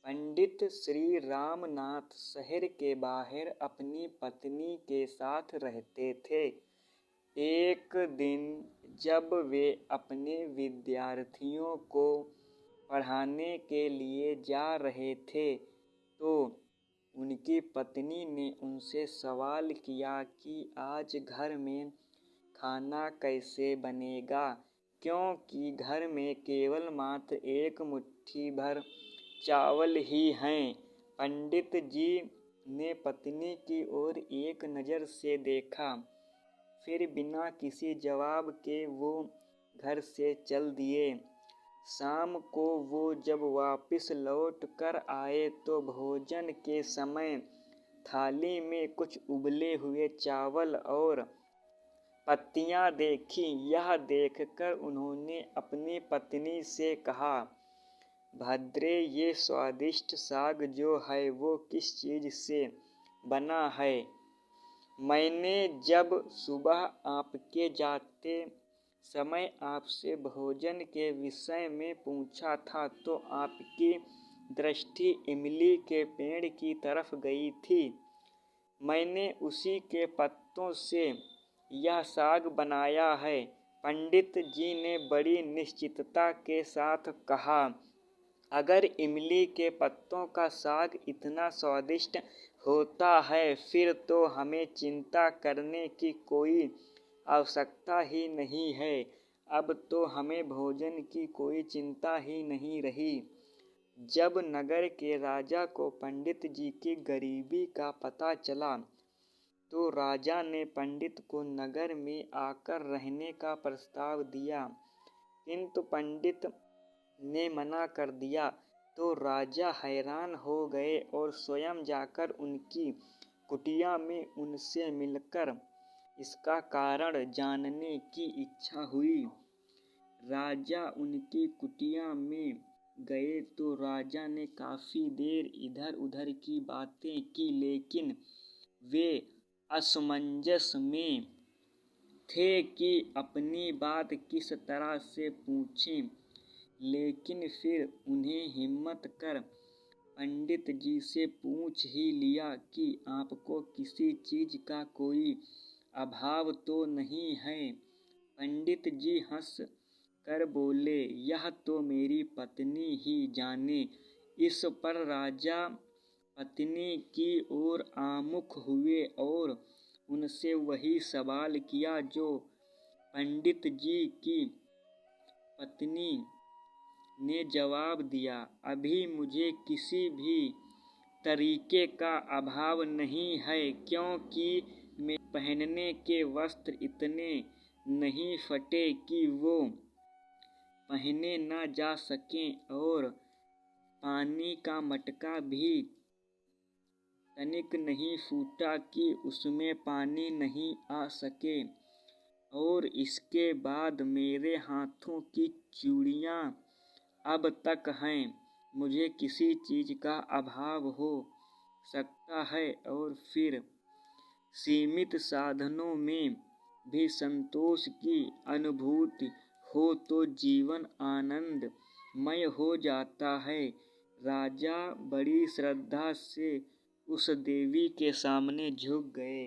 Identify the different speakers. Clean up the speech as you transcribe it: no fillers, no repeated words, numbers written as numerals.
Speaker 1: पंडित श्री रामनाथ शहर के बाहर अपनी पत्नी के साथ रहते थे। एक दिन जब वे अपने विद्यार्थियों को पढ़ाने के लिए जा रहे थे तो उनकी पत्नी ने उनसे सवाल किया कि आज घर में खाना कैसे बनेगा, क्योंकि घर में केवल मात्र एक मुट्ठी भर चावल ही हैं। पंडित जी ने पत्नी की ओर एक नज़र से देखा, फिर बिना किसी जवाब के वो घर से चल दिए। शाम को वो जब वापस लौट कर आए तो भोजन के समय थाली में कुछ उबले हुए चावल और पत्तियां देखी। यह देखकर उन्होंने अपनी पत्नी से कहा, भद्रे, ये स्वादिष्ट साग जो है वो किस चीज़ से बना है? मैंने जब सुबह आपके जाते समय आपसे भोजन के विषय में पूछा था तो आपकी दृष्टि इमली के पेड़ की तरफ गई थी। मैंने उसी के पत्तों से यह साग बनाया है। पंडित जी ने बड़ी निश्चितता के साथ कहा, अगर इमली के पत्तों का साग इतना स्वादिष्ट होता है फिर तो हमें चिंता करने की कोई आवश्यकता ही नहीं है। अब तो हमें भोजन की कोई चिंता ही नहीं रही। जब नगर के राजा को पंडित जी की गरीबी का पता चला तो राजा ने पंडित को नगर में आकर रहने का प्रस्ताव दिया, किंतु पंडित ने मना कर दिया। तो राजा हैरान हो गए और स्वयं जाकर उनकी कुटिया में उनसे मिलकर इसका कारण जानने की इच्छा हुई। राजा उनकी कुटिया में गए तो राजा ने काफ़ी देर इधर उधर की बातें की, लेकिन वे असमंजस में थे कि अपनी बात किस तरह से पूछें। लेकिन फिर उन्हें हिम्मत कर पंडित जी से पूछ ही लिया कि आपको किसी चीज़ का कोई अभाव तो नहीं है? पंडित जी हंस कर बोले, यह तो मेरी पत्नी ही जाने। इस पर राजा पत्नी की ओर आमुख हुए और उनसे वही सवाल किया जो पंडित जी की पत्नी ने जवाब दिया। अभी मुझे किसी भी तरीके का अभाव नहीं है, क्योंकि मेरे पहनने के वस्त्र इतने नहीं फटे कि वो पहने न जा सकें और पानी का मटका भी तनिक नहीं फूटा कि उसमें पानी नहीं आ सके। और इसके बाद मेरे हाथों की चूड़ियाँ अब तक हैं। मुझे किसी चीज़ का अभाव हो सकता है और फिर सीमित साधनों में भी संतोष की अनुभूति हो तो जीवन आनंदमय हो जाता है। राजा बड़ी श्रद्धा से उस देवी के सामने झुक गए।